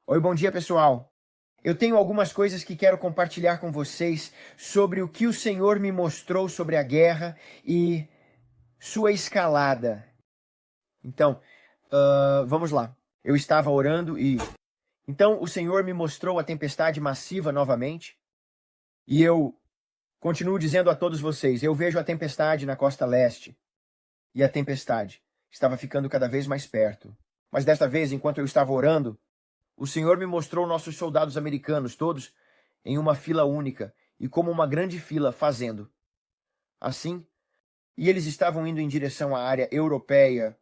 Oi, bom dia, pessoal. Eu tenho algumas coisas que quero compartilhar com vocês sobre o que o Senhor me mostrou sobre a guerra e sua escalada. Então, vamos lá. Eu estava orando e então o Senhor me mostrou a tempestade massiva novamente. E eu continuo dizendo a todos vocês, eu vejo a tempestade na costa leste. E a tempestade estava ficando cada vez mais perto. Mas desta vez, enquanto eu estava orando, o Senhor me mostrou nossos soldados americanos, todos em uma fila única e como uma grande fila fazendo. Assim, e eles estavam indo em direção à área europeia.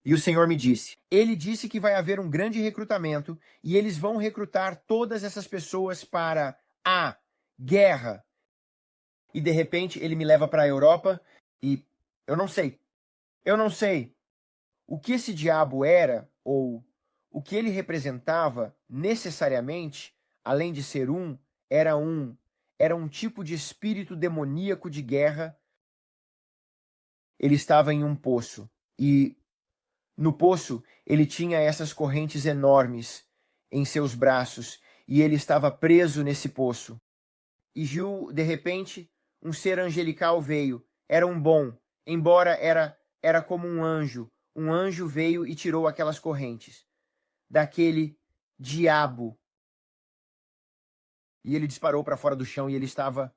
E o Senhor me disse, ele disse que vai haver um grande recrutamento e eles vão recrutar todas essas pessoas para a guerra. E de repente ele me leva para a Europa e eu não sei o que esse diabo era ou o que ele representava necessariamente, além de ser era um tipo de espírito demoníaco de guerra. Ele estava em um poço e no poço ele tinha essas correntes enormes em seus braços e ele estava preso nesse poço. E Gil, de repente, um ser angelical veio. Era um bom, embora era como um anjo. Um anjo veio e tirou aquelas correntes daquele diabo. E ele disparou para fora do chão e ele estava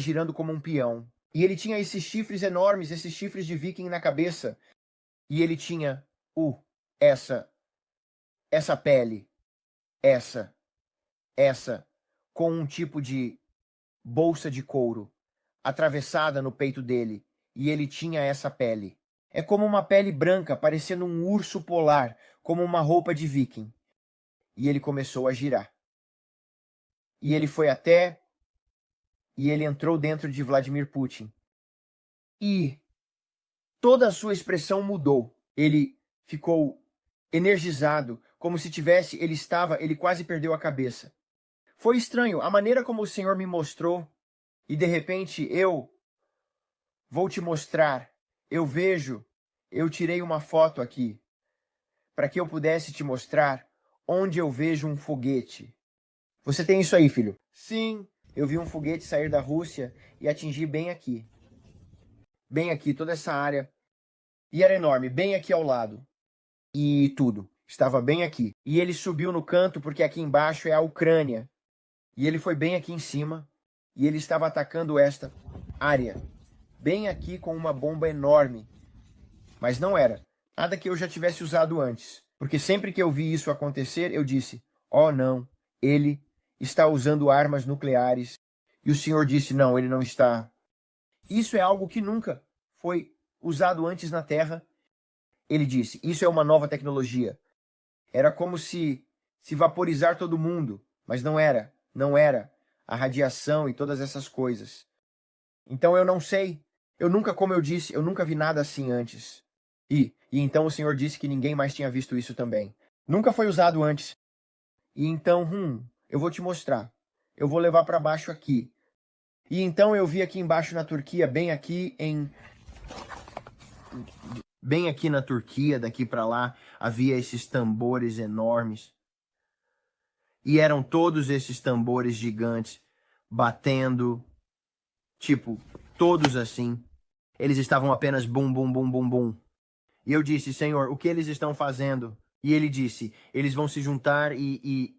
girando como um peão. E ele tinha esses chifres enormes, esses chifres de viking na cabeça. E ele tinha essa pele, essa com um tipo de bolsa de couro atravessada no peito dele, e ele tinha essa pele. É como uma pele branca, parecendo um urso polar, como uma roupa de viking. E ele começou a girar. E ele foi e ele entrou dentro de Vladimir Putin. E toda a sua expressão mudou. Ele ficou energizado, como se ele quase perdeu a cabeça. Foi estranho a maneira como o Senhor me mostrou, e de repente eu vou te mostrar. Eu tirei uma foto aqui, para que eu pudesse te mostrar onde eu vejo um foguete. Você tem isso aí, filho? Sim, eu vi um foguete sair da Rússia e atingir bem aqui. Bem aqui, toda essa área. E era enorme, bem aqui ao lado. E tudo. Estava bem aqui. E ele subiu no canto porque aqui embaixo é a Ucrânia. E ele foi bem aqui em cima. E ele estava atacando esta área. Bem aqui com uma bomba enorme. Mas não era nada que eu já tivesse usado antes. Porque sempre que eu vi isso acontecer, eu disse, oh não, ele está usando armas nucleares. E o Senhor disse, não, ele não está. Isso é algo que nunca foi usado antes na Terra. Ele disse, isso é uma nova tecnologia. Era como se vaporizar todo mundo, mas não era. Não era a radiação e todas essas coisas. Então eu não sei. Eu nunca, como eu disse, eu nunca vi nada assim antes. E então o Senhor disse que ninguém mais tinha visto isso também. Nunca foi usado antes. E então, eu vou te mostrar. Eu vou levar para baixo aqui. E então eu vi aqui embaixo na Turquia, bem aqui na Turquia, daqui para lá, havia esses tambores enormes. E eram todos esses tambores gigantes batendo, tipo, todos assim. Eles estavam apenas bum, bum, bum, bum, bum. E eu disse, Senhor, o que eles estão fazendo? E ele disse, eles vão se juntar e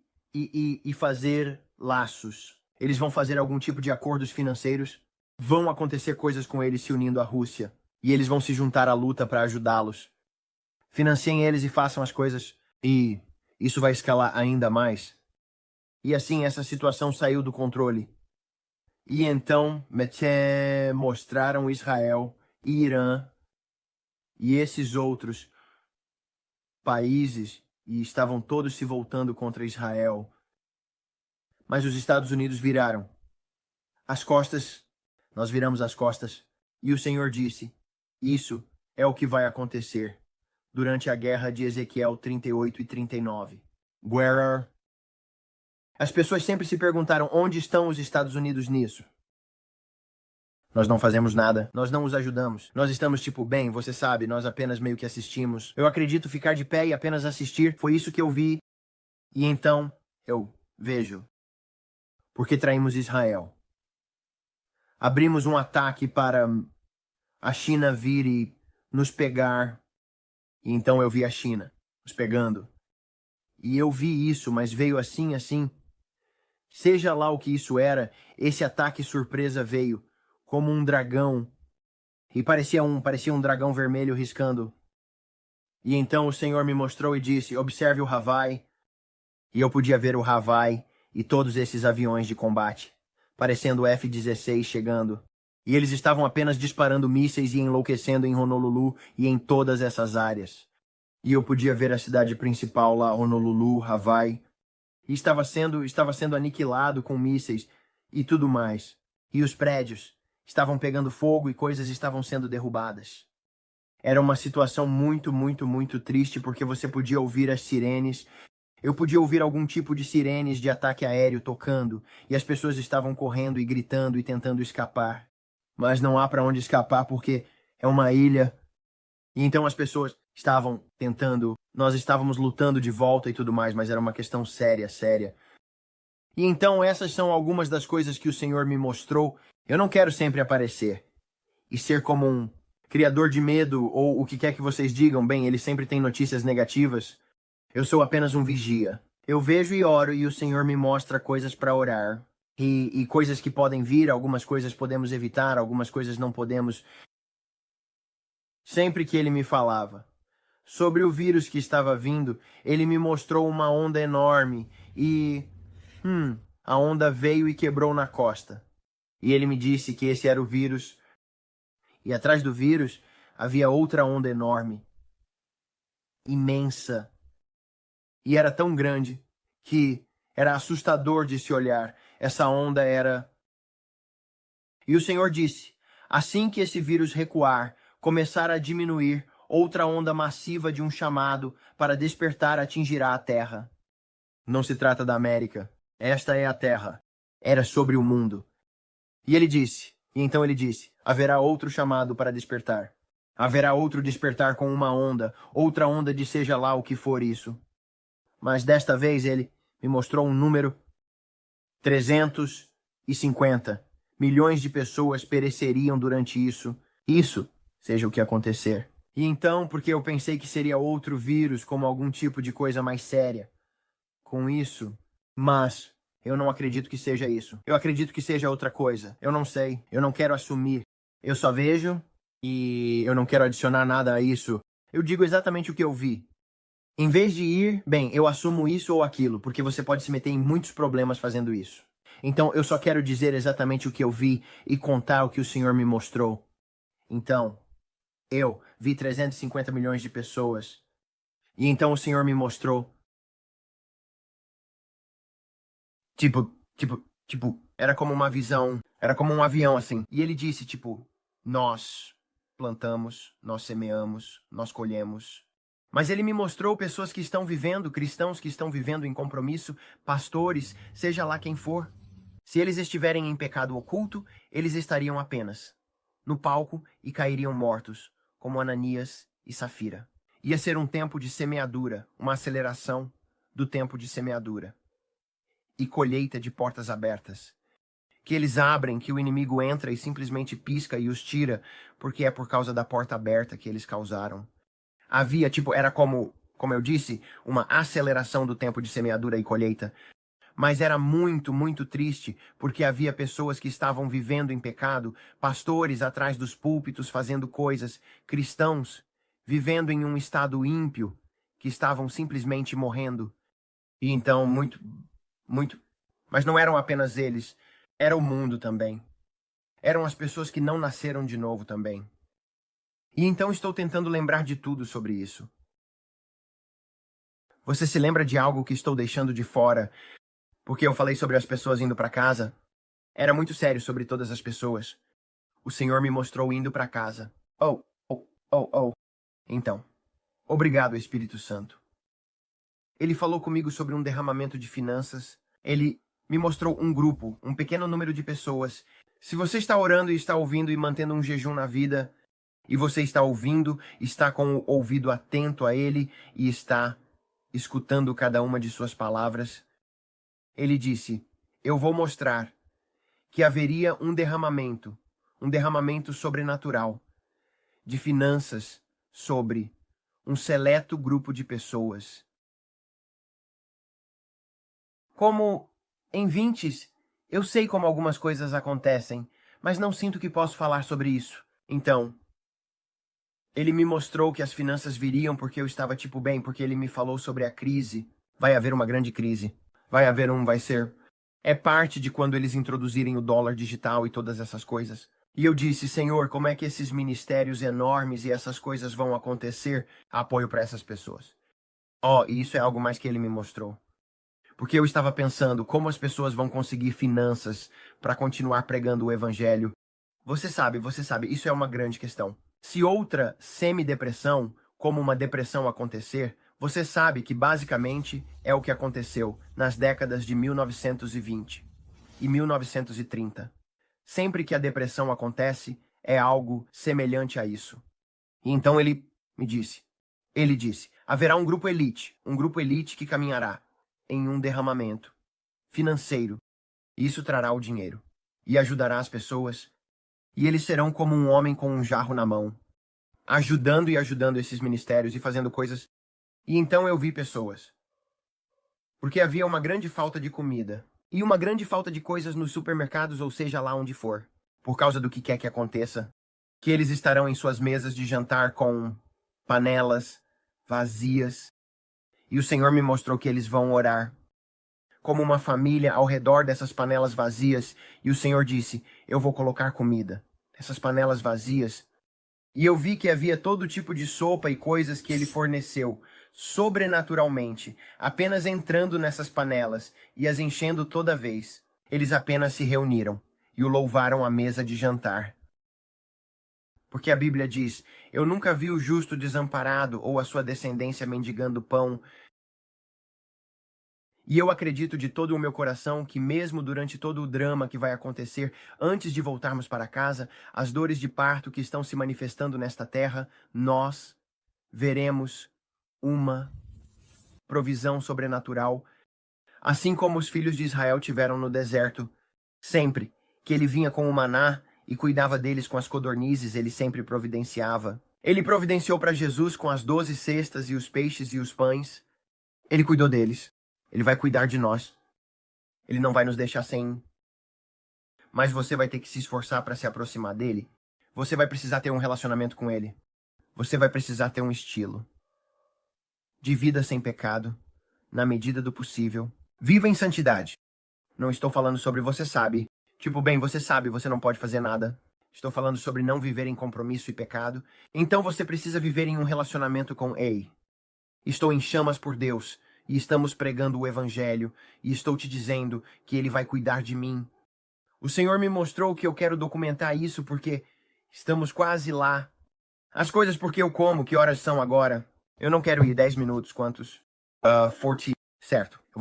fazer laços. Eles vão fazer algum tipo de acordos financeiros. Vão acontecer coisas com eles se unindo à Rússia. E eles vão se juntar à luta para ajudá-los. Financiem eles e façam as coisas. E isso vai escalar ainda mais. E assim essa situação saiu do controle. E então mostraram Israel, Irã e esses outros países e estavam todos se voltando contra Israel. Mas os Estados Unidos viraram as costas, nós viramos as costas, e o Senhor disse, isso é o que vai acontecer durante a guerra de Ezequiel 38 e 39. Where? As pessoas sempre se perguntaram onde estão os Estados Unidos nisso. Nós não fazemos nada. Nós não os ajudamos. Nós estamos tipo, bem, você sabe, nós apenas meio que assistimos. Eu acredito ficar de pé e apenas assistir. Foi isso que eu vi. E então eu vejo. Porque traímos Israel. Abrimos um ataque para a China vir e nos pegar. E então eu vi a China nos pegando. E eu vi isso, mas veio assim, assim. Seja lá o que isso era, esse ataque surpresa veio como um dragão. E parecia um dragão vermelho riscando. E então o Senhor me mostrou e disse, observe o Havai. E eu podia ver o Havai e todos esses aviões de combate, parecendo o F-16 chegando. E eles estavam apenas disparando mísseis e enlouquecendo em Honolulu e em todas essas áreas. E eu podia ver a cidade principal lá, Honolulu, Havai. E estava sendo aniquilado com mísseis e tudo mais. E os prédios estavam pegando fogo e coisas estavam sendo derrubadas. Era uma situação muito, muito, muito triste porque você podia ouvir as sirenes. Eu podia ouvir algum tipo de sirenes de ataque aéreo tocando e as pessoas estavam correndo e gritando e tentando escapar. Mas não há para onde escapar porque é uma ilha. E então as pessoas estavam tentando, nós estávamos lutando de volta e tudo mais, mas era uma questão séria, séria. E então essas são algumas das coisas que o Senhor me mostrou. Eu não quero sempre aparecer e ser como um criador de medo ou o que quer que vocês digam. Bem, ele sempre tem notícias negativas. Eu sou apenas um vigia. Eu vejo e oro e o Senhor me mostra coisas para orar. E coisas que podem vir, algumas coisas podemos evitar, algumas coisas não podemos. Sempre que ele me falava sobre o vírus que estava vindo, ele me mostrou uma onda enorme e... a onda veio e quebrou na costa. E ele me disse que esse era o vírus. E atrás do vírus havia outra onda enorme, imensa. E era tão grande que era assustador de se olhar. Essa onda era... E o Senhor disse, assim que esse vírus recuar, começar a diminuir, outra onda massiva de um chamado para despertar atingirá a Terra. Não se trata da América. Esta é a Terra. Era sobre o mundo. E então ele disse, haverá outro chamado para despertar. Haverá outro despertar com uma onda, outra onda de seja lá o que for isso. Mas desta vez ele me mostrou um número 350. Milhões de pessoas pereceriam durante isso. Isso, seja o que acontecer. E então, porque eu pensei que seria outro vírus, como algum tipo de coisa mais séria. Com isso, mas eu não acredito que seja isso. Eu acredito que seja outra coisa. Eu não sei. Eu não quero assumir. Eu só vejo e eu não quero adicionar nada a isso. Eu digo exatamente o que eu vi. Em vez de ir, bem, eu assumo isso ou aquilo, porque você pode se meter em muitos problemas fazendo isso. Então, eu só quero dizer exatamente o que eu vi e contar o que o Senhor me mostrou. Então, eu vi 350 milhões de pessoas. E então o Senhor me mostrou. Era como uma visão, era como um avião, assim. E ele disse, nós plantamos, nós semeamos, nós colhemos. Mas ele me mostrou pessoas que estão vivendo, cristãos que estão vivendo em compromisso, pastores, seja lá quem for. Se eles estiverem em pecado oculto, eles estariam apenas no palco e cairiam mortos, como Ananias e Safira. Ia ser um tempo de semeadura, uma aceleração do tempo de semeadura. E colheita de portas abertas. Que eles abrem, que o inimigo entra e simplesmente pisca e os tira, porque é por causa da porta aberta que eles causaram. Havia, era como eu disse, uma aceleração do tempo de semeadura e colheita. Mas era muito, muito triste, porque havia pessoas que estavam vivendo em pecado, pastores atrás dos púlpitos fazendo coisas, cristãos vivendo em um estado ímpio, que estavam simplesmente morrendo. E então, muito. Mas não eram apenas eles, era o mundo também. Eram as pessoas que não nasceram de novo também. E então estou tentando lembrar de tudo sobre isso. Você se lembra de algo que estou deixando de fora? Porque eu falei sobre as pessoas indo para casa. Era muito sério sobre todas as pessoas. O Senhor me mostrou indo para casa. Oh. Então, obrigado, Espírito Santo. Ele falou comigo sobre um derramamento de finanças. Ele me mostrou um grupo, um pequeno número de pessoas, Se você está orando e está ouvindo e mantendo um jejum na vida, e você está ouvindo, está com o ouvido atento a ele e está escutando cada uma de suas palavras, ele disse: eu vou mostrar que haveria um derramamento sobrenatural de finanças sobre um seleto grupo de pessoas. Como em 20, eu sei como algumas coisas acontecem, mas não sinto que posso falar sobre isso. Então, ele me mostrou que as finanças viriam porque eu estava tipo bem, porque ele me falou sobre a crise. Vai haver uma grande crise. Vai ser. É parte de quando eles introduzirem o dólar digital e todas essas coisas. E eu disse: Senhor, como é que esses ministérios enormes e essas coisas vão acontecer? Apoio para essas pessoas. E isso é algo mais que ele me mostrou. Porque eu estava pensando como as pessoas vão conseguir finanças para continuar pregando o evangelho. Você sabe, isso é uma grande questão. Se outra semidepressão, como uma depressão acontecer, você sabe que basicamente é o que aconteceu nas décadas de 1920 e 1930. Sempre que a depressão acontece, é algo semelhante a isso. E então ele disse, haverá um grupo elite que caminhará em um derramamento financeiro. Isso trará o dinheiro e ajudará as pessoas. E eles serão como um homem com um jarro na mão, ajudando esses ministérios e fazendo coisas. E então eu vi pessoas. Porque havia uma grande falta de comida e uma grande falta de coisas nos supermercados, ou seja lá onde for, por causa do que quer que aconteça, que eles estarão em suas mesas de jantar com panelas vazias. E o Senhor me mostrou que eles vão orar como uma família ao redor dessas panelas vazias, e o Senhor disse: eu vou colocar comida nessas panelas vazias. E eu vi que havia todo tipo de sopa e coisas que ele forneceu, sobrenaturalmente, apenas entrando nessas panelas e as enchendo toda vez. Eles apenas se reuniram e o louvaram à mesa de jantar. Porque a Bíblia diz: eu nunca vi o justo desamparado ou a sua descendência mendigando pão. E eu acredito de todo o meu coração que mesmo durante todo o drama que vai acontecer antes de voltarmos para casa, as dores de parto que estão se manifestando nesta terra, nós veremos uma provisão sobrenatural, assim como os filhos de Israel tiveram no deserto. Sempre que ele vinha com o maná e cuidava deles com as codornizes, ele sempre providenciava. Ele providenciou para Jesus com as 12 cestas e os peixes e os pães. Ele cuidou deles. Ele vai cuidar de nós. Ele não vai nos deixar sem. Mas você vai ter que se esforçar para se aproximar dele. Você vai precisar ter um relacionamento com ele. Você vai precisar ter um estilo de vida sem pecado, na medida do possível. Viva em santidade. Não estou falando sobre você sabe. Tipo, bem, você sabe, você não pode fazer nada. Estou falando sobre não viver em compromisso e pecado. Então você precisa viver em um relacionamento com Ei. Estou em chamas por Deus. E estamos pregando o evangelho, e estou te dizendo que ele vai cuidar de mim. O Senhor me mostrou que eu quero documentar isso porque estamos quase lá. As coisas porque eu como, que horas são agora? Eu não quero ir 10 minutos, quantos? 40. Certo, eu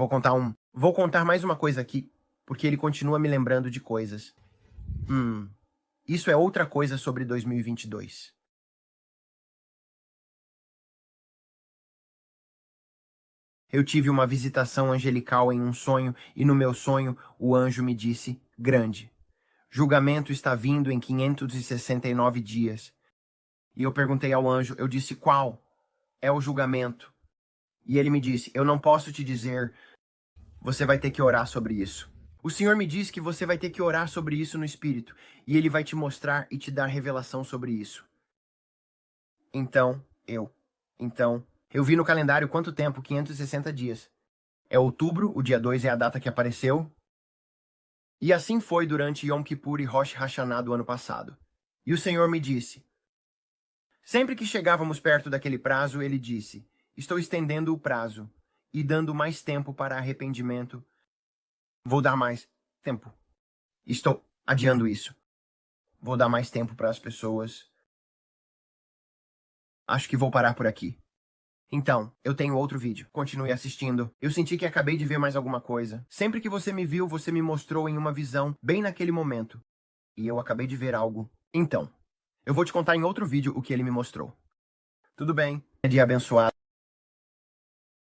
vou contar mais uma coisa aqui, porque ele continua me lembrando de coisas. Isso é outra coisa sobre 2022. Eu tive uma visitação angelical em um sonho, e no meu sonho o anjo me disse: grande. Julgamento está vindo em 569 dias. E eu perguntei ao anjo, eu disse: qual é o julgamento? E ele me disse: eu não posso te dizer, você vai ter que orar sobre isso. O Senhor me diz que você vai ter que orar sobre isso no Espírito, e ele vai te mostrar e te dar revelação sobre isso. Então, eu vi no calendário quanto tempo? 560 dias. É outubro, o dia 2 é a data que apareceu. E assim foi durante Yom Kippur e Rosh Hashanah do ano passado. E o Senhor me disse. Sempre que chegávamos perto daquele prazo, ele disse: estou estendendo o prazo e dando mais tempo para arrependimento. Vou dar mais tempo. Estou adiando isso. Vou dar mais tempo para as pessoas. Acho que vou parar por aqui. Então, eu tenho outro vídeo. Continue assistindo. Eu senti que acabei de ver mais alguma coisa. Sempre que você me viu, você me mostrou em uma visão, bem naquele momento. e eu acabei de ver algo. Então, eu vou te contar em outro vídeo o que ele me mostrou. Tudo bem? Dia abençoado.